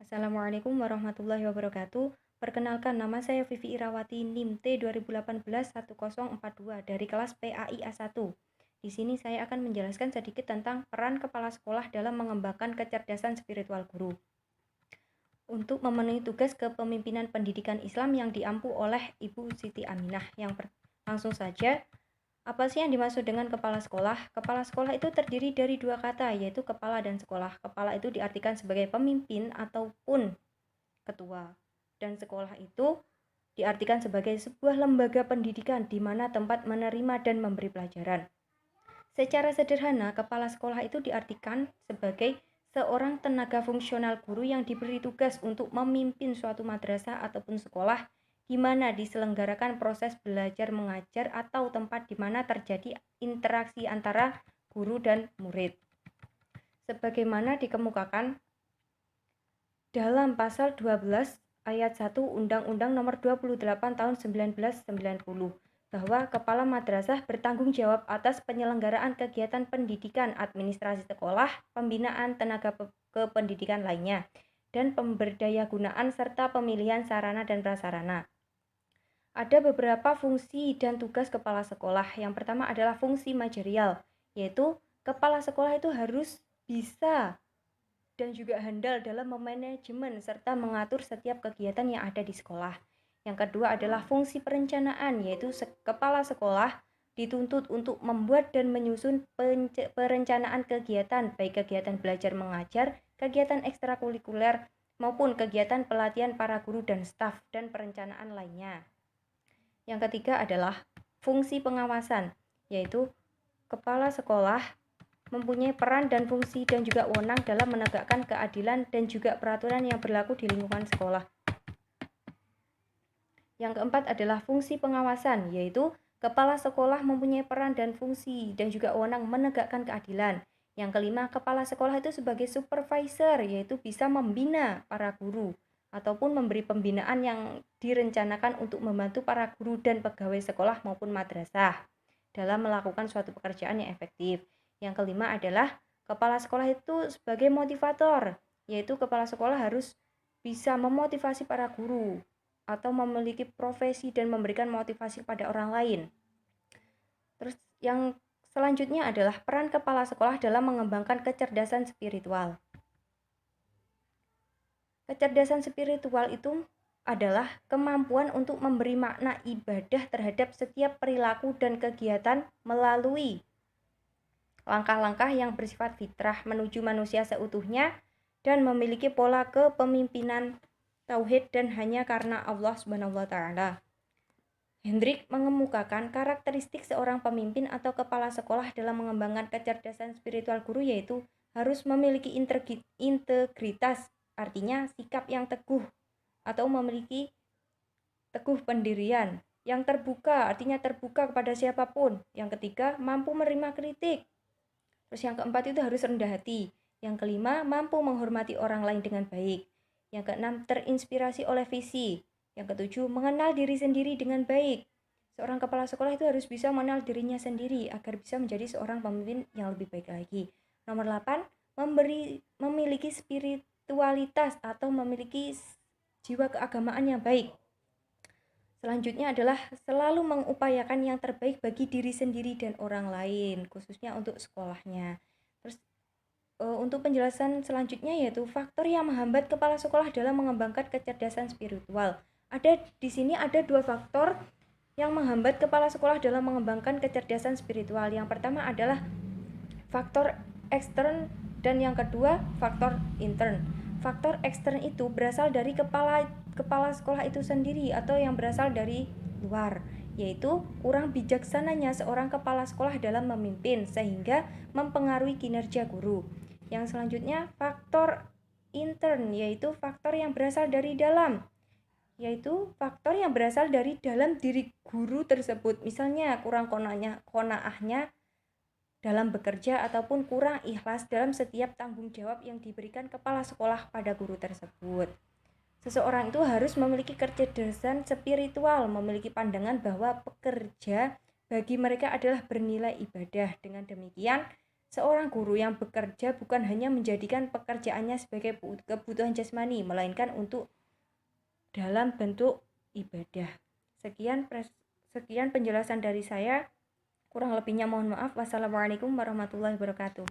Assalamualaikum warahmatullahi wabarakatuh. Perkenalkan, nama saya Vivi Irawati, NIM T 2018-1042 dari kelas PAI A1. Di sini saya akan menjelaskan sedikit tentang peran kepala sekolah dalam mengembangkan kecerdasan spiritual guru. Untuk memenuhi tugas kepemimpinan pendidikan Islam yang diampu oleh Ibu Siti Aminah. Langsung saja, apa sih yang dimaksud dengan kepala sekolah? Kepala sekolah itu terdiri dari dua kata, yaitu kepala dan sekolah. Kepala itu diartikan sebagai pemimpin ataupun ketua, dan sekolah itu diartikan sebagai sebuah lembaga pendidikan di mana tempat menerima dan memberi pelajaran. Secara sederhana, kepala sekolah itu diartikan sebagai seorang tenaga fungsional guru yang diberi tugas untuk memimpin suatu madrasah ataupun sekolah di mana diselenggarakan proses belajar mengajar atau tempat di mana terjadi interaksi antara guru dan murid. Sebagaimana dikemukakan dalam pasal 12 ayat 1 Undang-Undang Nomor 28 Tahun 1990 bahwa kepala madrasah bertanggung jawab atas penyelenggaraan kegiatan pendidikan, administrasi sekolah, pembinaan tenaga kependidikan lainnya, dan pemberdayagunaan serta pemilihan sarana dan prasarana. Ada beberapa fungsi dan tugas kepala sekolah. Yang pertama adalah fungsi manajerial, yaitu kepala sekolah itu harus bisa dan juga handal dalam memanajemen serta mengatur setiap kegiatan yang ada di sekolah. Yang kedua adalah fungsi perencanaan, yaitu kepala sekolah dituntut untuk membuat dan menyusun perencanaan kegiatan, baik kegiatan belajar mengajar, kegiatan ekstrakurikuler, maupun kegiatan pelatihan para guru dan staf, dan perencanaan lainnya. Yang ketiga adalah fungsi pengawasan, yaitu kepala sekolah mempunyai peran dan fungsi dan juga wewenang dalam menegakkan keadilan dan juga peraturan yang berlaku di lingkungan sekolah. Yang keempat adalah fungsi pengawasan, yaitu kepala sekolah mempunyai peran dan fungsi dan juga wewenang menegakkan keadilan. Yang kelima, kepala sekolah itu sebagai supervisor, yaitu bisa membina para guru ataupun memberi pembinaan yang direncanakan untuk membantu para guru dan pegawai sekolah maupun madrasah dalam melakukan suatu pekerjaan yang efektif. Yang kelima adalah kepala sekolah itu sebagai motivator, yaitu kepala sekolah harus bisa memotivasi para guru atau memiliki profesi dan memberikan motivasi pada orang lain. Terus yang selanjutnya adalah peran kepala sekolah dalam mengembangkan kecerdasan spiritual. Kecerdasan spiritual itu adalah kemampuan untuk memberi makna ibadah terhadap setiap perilaku dan kegiatan melalui langkah-langkah yang bersifat fitrah menuju manusia seutuhnya dan memiliki pola kepemimpinan tauhid dan hanya karena Allah Subhanahu wa taala. Hendrik mengemukakan karakteristik seorang pemimpin atau kepala sekolah dalam mengembangkan kecerdasan spiritual guru, yaitu harus memiliki integritas, artinya sikap yang teguh atau memiliki teguh pendirian, yang terbuka, artinya terbuka kepada siapapun. Yang ketiga, mampu menerima kritik. Terus yang keempat itu harus rendah hati. Yang kelima, mampu menghormati orang lain dengan baik. Yang keenam, terinspirasi oleh visi. Yang ketujuh, mengenal diri sendiri dengan baik. Seorang kepala sekolah itu harus bisa mengenal dirinya sendiri agar bisa menjadi seorang pemimpin yang lebih baik lagi. Nomor 8, memiliki spiritualitas atau memiliki jiwa keagamaan yang baik. Selanjutnya adalah selalu mengupayakan yang terbaik bagi diri sendiri dan orang lain, khususnya untuk sekolahnya. Terus untuk penjelasan selanjutnya yaitu faktor yang menghambat kepala sekolah dalam mengembangkan kecerdasan spiritual. Di sini ada dua faktor yang menghambat kepala sekolah dalam mengembangkan kecerdasan spiritual. Yang pertama adalah faktor ekstern dan yang kedua faktor intern. Faktor ekstern itu berasal dari kepala sekolah itu sendiri atau yang berasal dari luar, yaitu kurang bijaksananya seorang kepala sekolah dalam memimpin sehingga mempengaruhi kinerja guru. Yang selanjutnya faktor intern, yaitu faktor yang berasal dari dalam, yaitu faktor yang berasal dari dalam diri guru tersebut. Misalnya kurang konaahnya dalam bekerja ataupun kurang ikhlas dalam setiap tanggung jawab yang diberikan kepala sekolah pada guru tersebut. Seseorang itu harus memiliki kecerdasan spiritual, memiliki pandangan bahwa pekerja bagi mereka adalah bernilai ibadah. Dengan demikian, Seorang guru yang bekerja bukan hanya menjadikan pekerjaannya sebagai kebutuhan jasmani, melainkan untuk dalam bentuk ibadah. Sekian penjelasan dari saya. Kurang lebihnya mohon maaf. Wassalamualaikum warahmatullahi wabarakatuh.